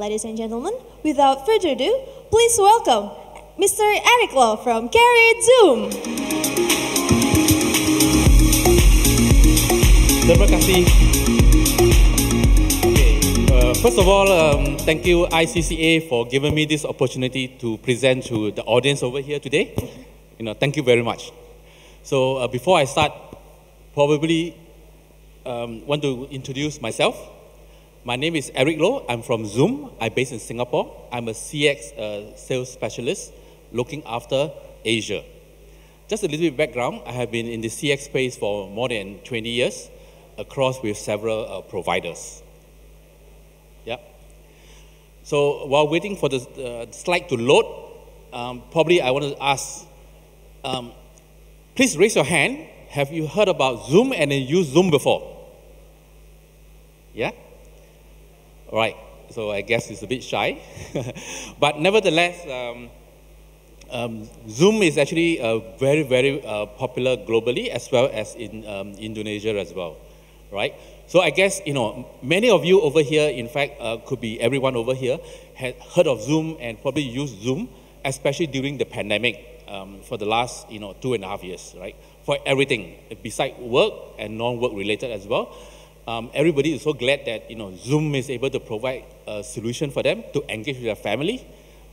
ladies and gentlemen, without further ado, please welcome Mr. Eric Lo from KAYREACH-ZOOM. Terima kasih. First of all, thank you ICCA for giving me this opportunity to present to the audience over here today. Thank you very much. So before I start, probably want to introduce myself. My name is Eric Lo. I'm from Zoom. I'm based in Singapore. I'm a CX sales specialist looking after Asia. Just a little bit of background. I have been in the CX space for more than 20 years across with several providers. Yeah. So while waiting for the slide to load, probably I want to ask, please raise your hand. Have you heard about Zoom and used Zoom before? Yeah? All right. So I guess it's a bit shy. But nevertheless, Zoom is actually very, very popular globally as well as in Indonesia as well, right? So I guess, many of you over here, in fact, could be everyone over here, had heard of Zoom and probably used Zoom, especially during the pandemic for the last, 2.5 years, right? For everything, besides work and non-work related as well. Everybody is so glad that, Zoom is able to provide a solution for them to engage with their family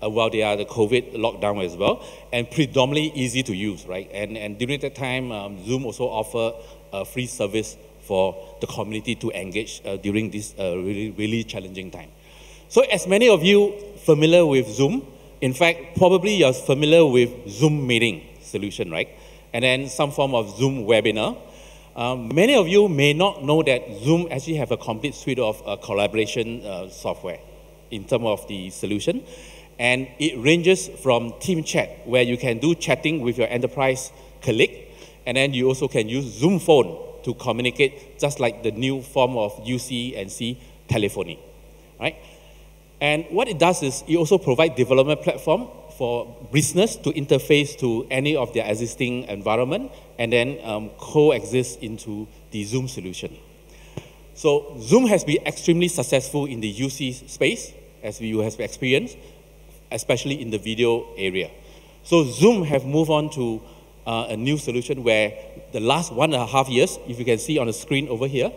while they are the COVID lockdown as well, and predominantly easy to use, right? And during that time, Zoom also offer a free service for the community to engage during this really, really challenging time. So as many of you familiar with Zoom, in fact, probably you're familiar with Zoom meeting solution, right? And then some form of Zoom webinar. Many of you may not know that Zoom actually have a complete suite of collaboration software in terms of the solution. And it ranges from team chat, where you can do chatting with your enterprise colleague, and then you also can use Zoom phone to communicate, just like the new form of UC and C telephony, right? And what it does is it also provides development platform for business to interface to any of their existing environment and then coexist into the Zoom solution. So Zoom has been extremely successful in the UC space, as you have experienced, especially in the video area. So Zoom have moved on to a new solution where the last 1.5 years, if you can see on the screen over here,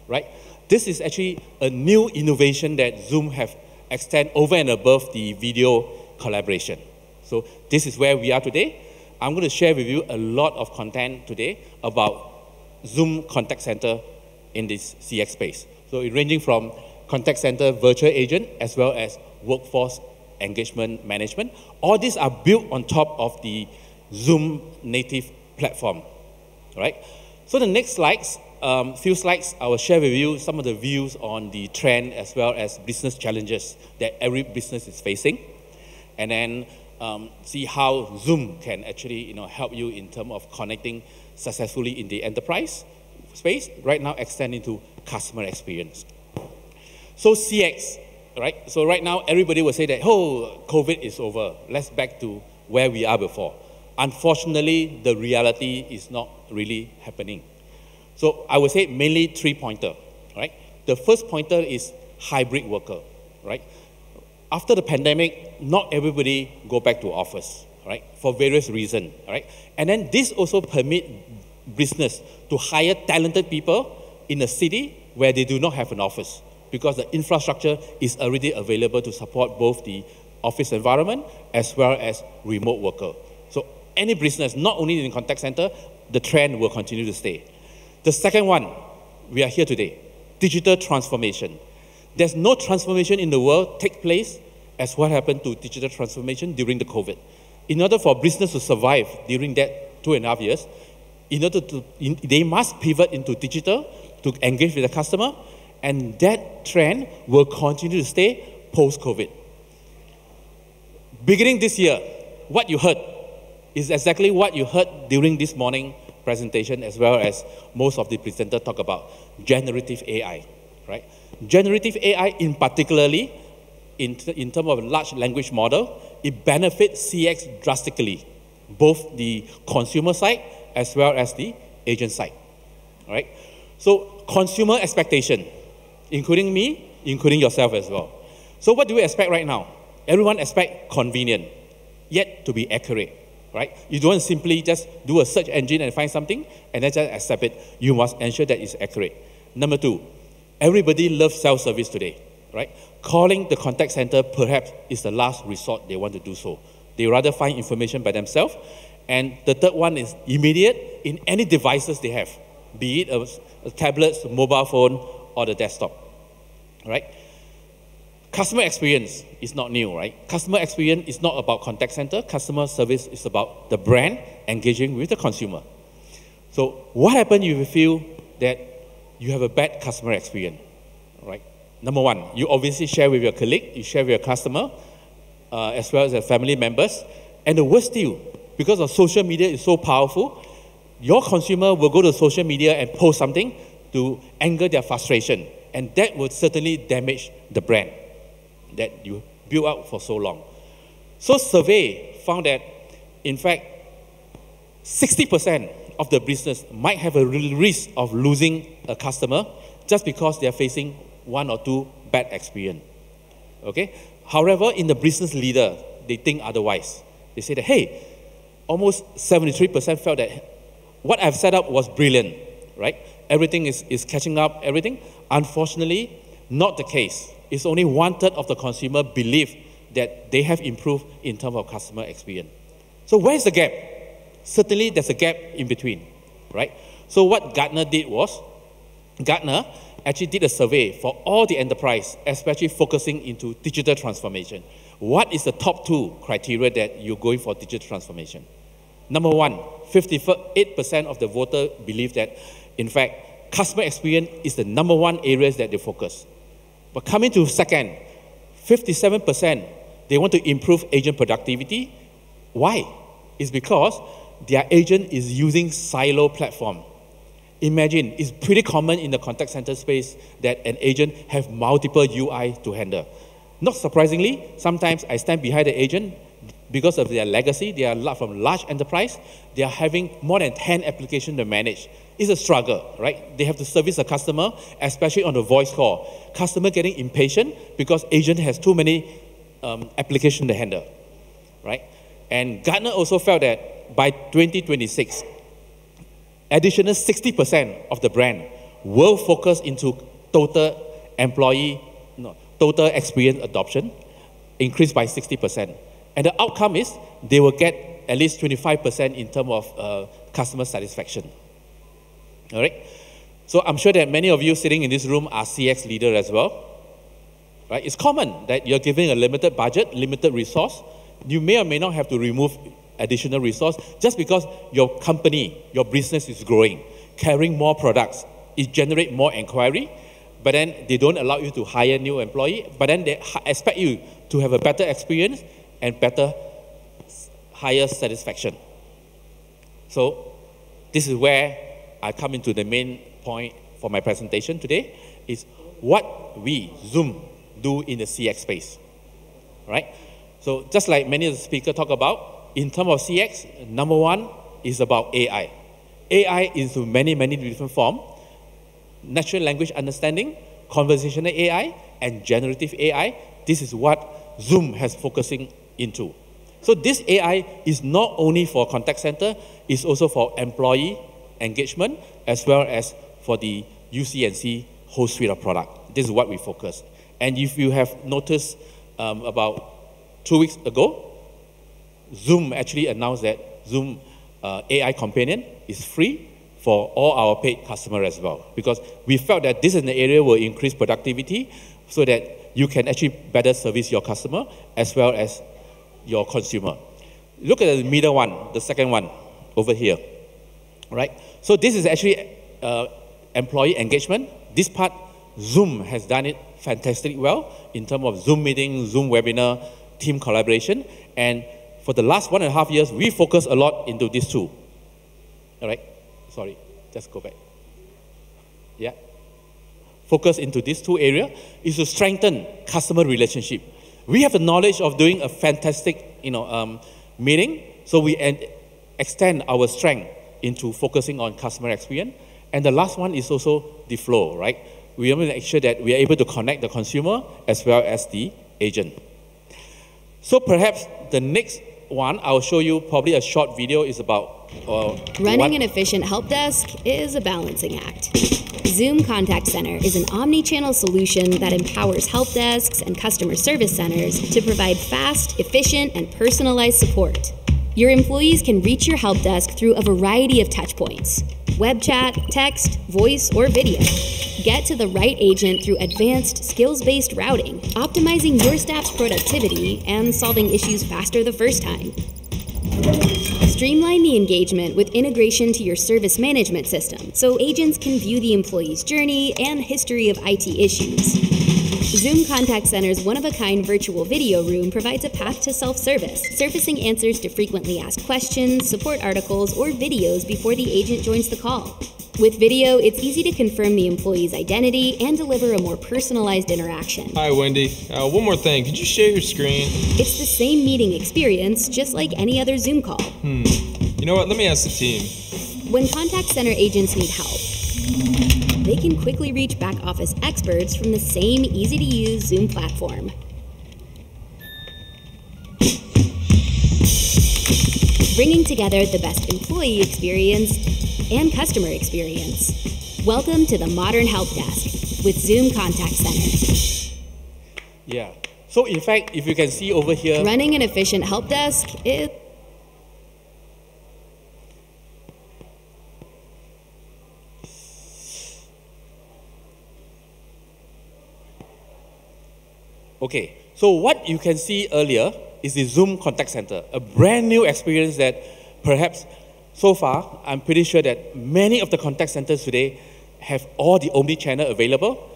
right? This is actually a new innovation that Zoom have extend over and above the video collaboration. So this is where we are today. I'm going to share with you a lot of content today about Zoom contact center in this CX space. So it ranging from contact center virtual agent as well as workforce engagement management. All these are built on top of the Zoom native platform, right? So the next slides, few slides, I will share with you some of the views on the trend as well as business challenges that every business is facing. And then see how Zoom can actually help you in terms of connecting successfully in the enterprise space, right now extending to customer experience. So CX, right? So right now everybody will say that, oh, COVID is over. Let's back to where we are before. Unfortunately, the reality is not really happening. So I would say mainly 3-pointer, right? The first pointer is hybrid worker, right? After the pandemic, not everybody go back to office, right? For various reasons, right? And then this also permit business to hire talented people in a city where they do not have an office because the infrastructure is already available to support both the office environment as well as remote worker. So any business, not only in contact center, the trend will continue to stay. The second one, we are here today, digital transformation. There's no transformation in the world take place as what happened to digital transformation during the COVID. In order for business to survive during that 2.5 years, they must pivot into digital to engage with the customer, and that trend will continue to stay post-COVID. Beginning this year, what you heard is exactly what you heard during this morning presentation, as well as most of the presenters talk about generative AI, right? Generative AI in particularly, in terms of large language model, it benefits CX drastically, both the consumer side as well as the agent side, right? So consumer expectation, including me, including yourself as well. So what do we expect right now? Everyone expect convenient, yet to be accurate, right? You don't simply just do a search engine and find something and then just accept it. You must ensure that it's accurate. Number two, everybody loves self-service today, right? Calling the contact center perhaps is the last resort they want to do so. They rather find information by themselves. And the third one is immediate in any devices they have, be it a tablet, mobile phone, or the desktop, right? Customer experience is not new, right? Customer experience is not about contact center. Customer service is about the brand engaging with the consumer. So what happens if you feel that you have a bad customer experience, right? Number one, you obviously share with your colleague, you share with your customer, as well as your family members. And the worst still, because of social media is so powerful, your consumer will go to social media and post something to anger their frustration. And that would certainly damage the brand that you built up for so long. So survey found that, in fact, 60% of the business might have a real risk of losing a customer just because they are facing one or two bad experience. Okay? However, in the business leader, they think otherwise. They say that, hey, almost 73% felt that what I've set up was brilliant, right? Everything is catching up, everything. Unfortunately, not the case. It's only 1/3 of the consumer believe that they have improved in terms of customer experience. So where's the gap? Certainly there's a gap in between, right? So what Gartner did was, Gartner actually did a survey for all the enterprise, especially focusing into digital transformation. What is the top 2 criteria that you're going for digital transformation? Number one, 58% of the voter believe that, in fact, customer experience is the number 1 areas that they focus. But coming to second, 57%, they want to improve agent productivity. Why? It's because their agent is using silo platform. Imagine, it's pretty common in the contact center space that an agent have multiple UI to handle. Not surprisingly, sometimes I stand behind the agent because of their legacy. They are from large enterprise. They are having more than 10 applications to manage. It's a struggle, right? They have to service a customer, especially on the voice call. Customer getting impatient because agent has too many applications to handle, right? And Gartner also felt that by 2026, additional 60% of the brand will focus into total experience adoption, increased by 60%. And the outcome is they will get at least 25% in terms of customer satisfaction. All right? So I'm sure that many of you sitting in this room are CX leaders as well. Right? It's common that you're giving a limited budget, limited resource. You may or may not have to remove additional resource just because your company, your business is growing, carrying more products, it generates more inquiry, but then they don't allow you to hire new employee, but then they expect you to have a better experience and better, higher satisfaction. So this is where I come into the main point for my presentation today, is what we, Zoom, do in the CX space, right? So just like many of the speakers talk about, in terms of CX, number one is about AI. AI is in many, many different forms. Natural language understanding, conversational AI, and generative AI. This is what Zoom has focusing into. So this AI is not only for contact center, it's also for employee engagement, as well as for the UC&C whole suite of product. This is what we focus. And if you have noticed about 2 weeks ago, Zoom actually announced that Zoom AI Companion is free for all our paid customers as well, because we felt that this is an area where increase productivity so that you can actually better service your customer as well as your consumer. Look at the middle one, the second one over here, right? So this is actually employee engagement. This part, Zoom has done it fantastically well in terms of Zoom meeting, Zoom webinar, team collaboration, and for the last 1.5 years, we focus a lot into these two. All right, sorry, just go back. Yeah. Focus into these two areas is to strengthen customer relationship. We have the knowledge of doing a fantastic, meeting, so we extend our strength into focusing on customer experience. And the last one is also the flow, right? We want to make sure that we are able to connect the consumer as well as the agent. So perhaps the next one, I'll show you probably a short video is about running an efficient help desk is a balancing act. Zoom Contact Center is an omni-channel solution that empowers help desks and customer service centers to provide fast, efficient, and personalized support. Your employees can reach your help desk through a variety of touchpoints: web chat, text, voice, or video. Get to the right agent through advanced skills-based routing, optimizing your staff's productivity and solving issues faster the first time. Streamline the engagement with integration to your service management system so agents can view the employee's journey and history of IT issues. Zoom Contact Center's one-of-a-kind virtual video room provides a path to self-service, surfacing answers to frequently asked questions, support articles, or videos before the agent joins the call. With video, it's easy to confirm the employee's identity and deliver a more personalized interaction. Hi, Wendy. One more thing. Could you share your screen? It's the same meeting experience, just like any other Zoom call. You know what? Let me ask the team. When contact center agents need help, they can quickly reach back office experts from the same easy-to-use Zoom platform. Bringing together the best employee experience and customer experience. Welcome to the modern help desk with Zoom Contact Center. Yeah. So in fact, if you can see over here, Running an efficient help desk is... okay, so what you can see earlier is the Zoom Contact Center, a brand new experience that perhaps so far, I'm pretty sure that many of the contact centers today have all the omni-channel available.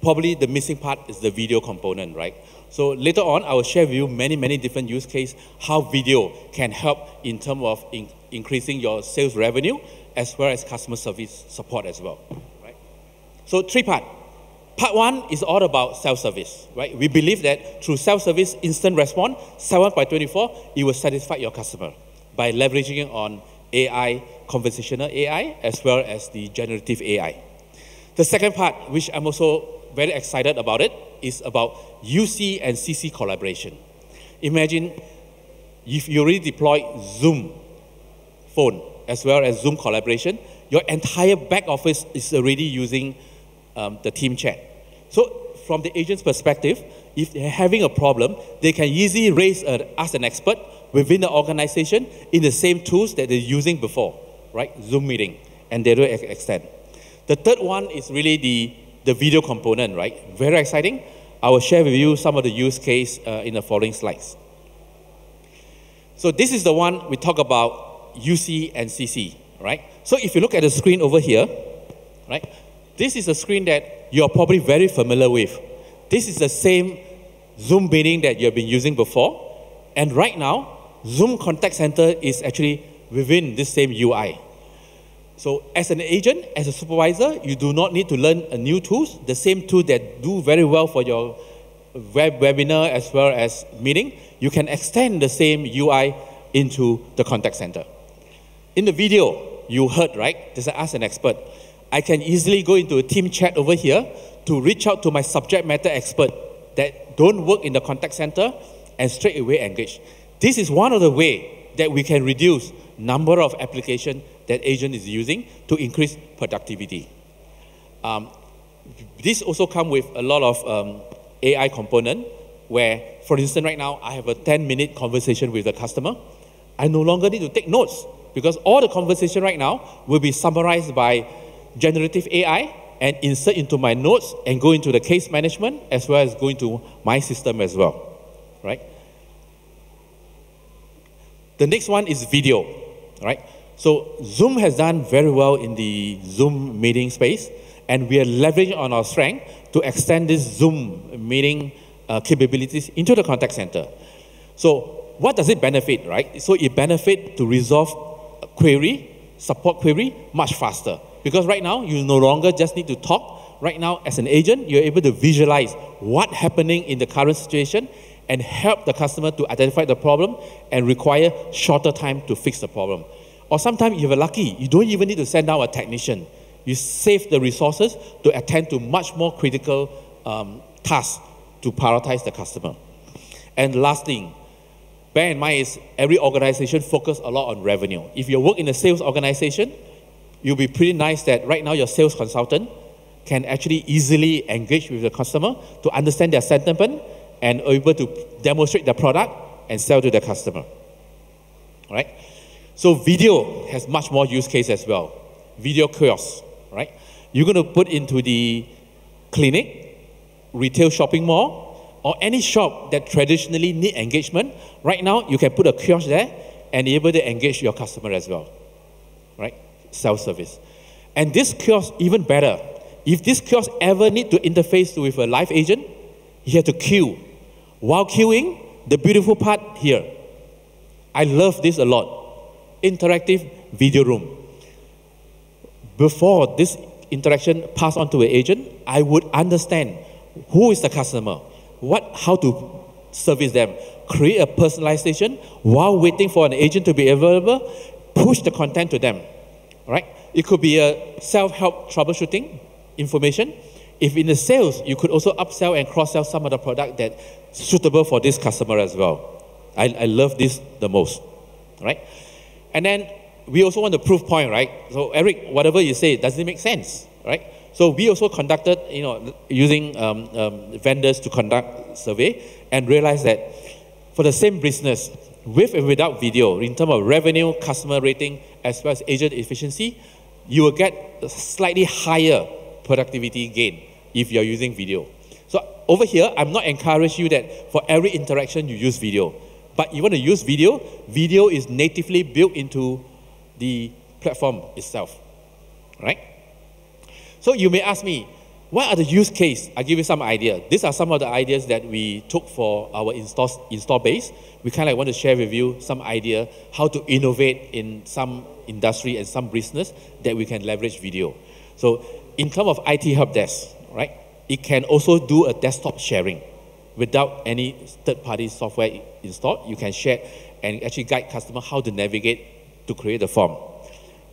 Probably the missing part is the video component, right? So later on, I will share with you many different use cases, how video can help in terms of increasing your sales revenue, as well as customer service support as well, right? So three parts. Part one is all about self-service, right? We believe that through self-service, instant response, 7x24, it will satisfy your customer by leveraging on AI, conversational AI, as well as the generative AI. The second part, which I'm also very excited about it, is about UC and CC collaboration. Imagine if you already deploy Zoom phone as well as Zoom collaboration, your entire back office is already using the team chat. So from the agent's perspective, if they're having a problem, they can easily ask an expert within the organization in the same tools that they're using before, right? Zoom meeting, and they will extend. The third one is really the video component, right? Very exciting. I will share with you some of the use case in the following slides. So this is the one we talk about UC and CC, right? So if you look at the screen over here, right? This is a screen that you're probably very familiar with. This is the same Zoom meeting that you've been using before. And right now, Zoom Contact Center is actually within this same UI. So as an agent, as a supervisor, you do not need to learn a new tools. The same tool that do very well for your webinar as well as meeting, you can extend the same UI into the contact center. In the video, you heard, right? There's an Ask an Expert. I can easily go into a team chat over here to reach out to my subject matter expert that don't work in the contact center and straight away engage. This is one of the ways that we can reduce number of applications that agent is using to increase productivity. This also comes with a lot of AI component where, for instance, right now, I have a 10-minute conversation with the customer. I no longer need to take notes because all the conversation right now will be summarized by generative AI and insert into my notes and go into the case management as well as go into my system as well, right? The next one is video, right? So Zoom has done very well in the Zoom meeting space, and we are leveraging on our strength to extend this Zoom meeting capabilities into the contact center. So what does it benefit, right? So it benefits to resolve a query, support query much faster. Because right now, you no longer just need to talk. Right now, as an agent, you're able to visualize what's happening in the current situation and help the customer to identify the problem and require shorter time to fix the problem. Or sometimes, if you're lucky, you don't even need to send out a technician. You save the resources to attend to much more critical tasks to prioritize the customer. And last thing, bear in mind is every organization focus a lot on revenue. If you work in a sales organization, you'll be pretty nice that right now your sales consultant can actually easily engage with the customer to understand their sentiment and able to demonstrate the product and sell to the customer. All right? So video has much more use case as well. Video kiosks, right? You're going to put into the clinic, retail shopping mall, or any shop that traditionally need engagement. Right now, you can put a kiosk there and be able to engage your customer as well, right? Self-service. And this kiosk, even better, if this kiosk ever need to interface with a live agent, you have to queue. While queuing, the beautiful part here, I love this a lot, interactive video room. Before this interaction pass on to an agent, I would understand who is the customer, how to service them, create a personalization while waiting for an agent to be available, push the content to them, right? It could be a self-help troubleshooting information. If in the sales, you could also upsell and cross-sell some of the product that's suitable for this customer as well. I love this the most, right? And then we also want the proof point, right? So Eric, whatever you say, does it make sense, right? So we also conducted, using vendors to conduct survey and realized that for the same business, with and without video, in terms of revenue, customer rating, as well as agent efficiency, you will get a slightly higher productivity gain if you're using video. So over here, I'm not encouraging you that for every interaction you use video. But you want to use video, video is natively built into the platform itself, right? So you may ask me, what are the use case? I'll give you some idea. These are some of the ideas that we took for our install base. We kind of want to share with you some idea how to innovate in some industry and some business that we can leverage video. So in terms of IT help desk, right? It can also do a desktop sharing without any third-party software installed. You can share and actually guide customer how to navigate to create the form.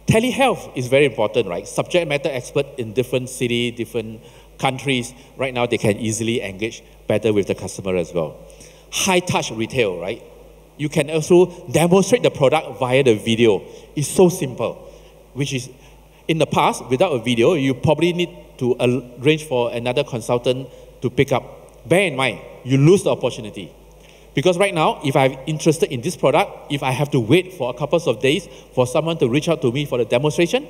Telehealth is very important, right? Subject matter expert in different cities, different countries. Right now, they can easily engage better with the customer as well. High-touch retail, right? You can also demonstrate the product via the video. It's so simple, which is, in the past, without a video, you probably need to arrange for another consultant to pick up. Bear in mind, you lose the opportunity. Because right now, if I'm interested in this product, if I have to wait for a couple of days for someone to reach out to me for the demonstration,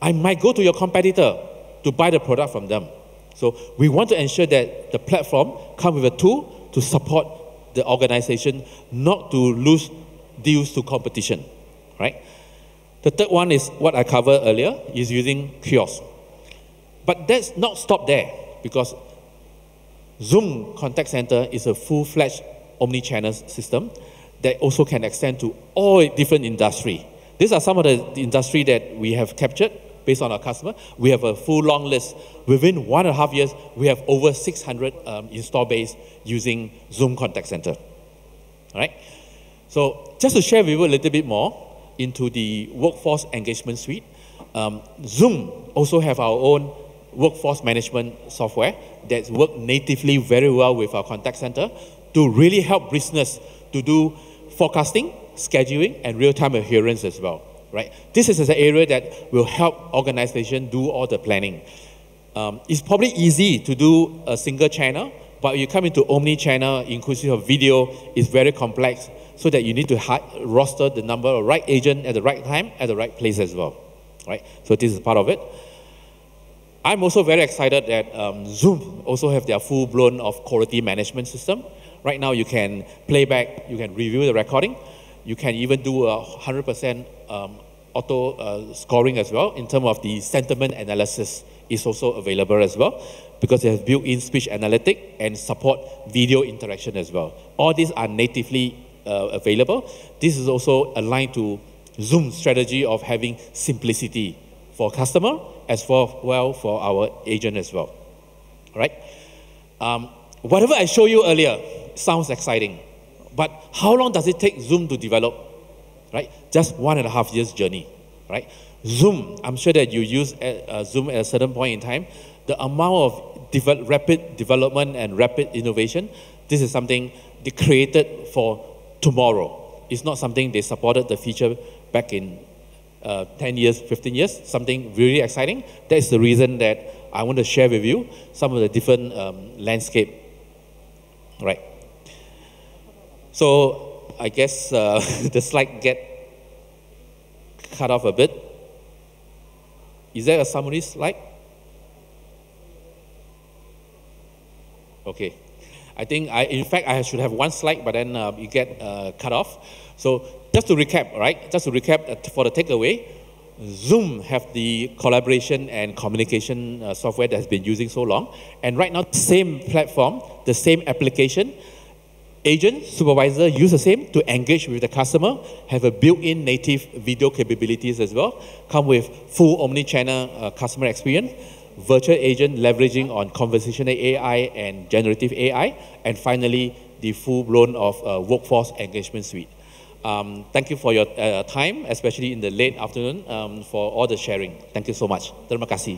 I might go to your competitor to buy the product from them. So we want to ensure that the platform comes with a tool to support the organization, not to lose deals to competition, right? The third one is what I covered earlier, is using kiosks. But that's not stop there, because Zoom Contact Center is a full-fledged omni-channel system that also can extend to all different industry. These are some of the industry that we have captured based on our customer. We have a full long list. Within 1.5 years, we have over 600 install base using Zoom Contact Center. All right? So just to share with you a little bit more into the workforce engagement suite, Zoom also have our own workforce management software that works natively very well with our contact center to really help business to do forecasting, scheduling, and real-time adherence as well, right? This is an area that will help organizations do all the planning. It's probably easy to do a single channel, but you come into omni-channel, inclusive of video, it's very complex, so that you need to roster the number of right agent at the right time, at the right place as well, right? So this is part of it. I'm also very excited that Zoom also have their full-blown of quality management system. Right now, you can play back, you can review the recording, you can even do a 100% auto scoring as well in terms of the sentiment analysis is also available as well, because they have built-in speech analytic and support video interaction as well. All these are natively available. This is also aligned to Zoom's strategy of having simplicity for customer as well for our agent as well. All right? Whatever I showed you earlier sounds exciting, but how long does it take Zoom to develop? Right? Just 1.5 years journey. right? Zoom, I'm sure that you use Zoom at a certain point in time. The amount of rapid development and rapid innovation, this is something they created for tomorrow. It's not something they supported the feature back in 10 years, 15 years, something really exciting. That's the reason that I want to share with you some of the different landscape, right? So I guess the slide get cut off a bit. Is there a summary slide? Okay. I think, in fact, I should have one slide, but then you get cut off. So just to recap, right? Just to recap for the takeaway, Zoom have the collaboration and communication software that has been using so long. And right now, same platform, the same application, agent, supervisor use the same to engage with the customer, have a built-in native video capabilities as well, come with full omni-channel customer experience, virtual agent leveraging on conversational AI and generative AI, and finally, the full-blown of workforce engagement suite. Thank you for your time, especially in the late afternoon, for all the sharing. Thank you so much. Terima kasih.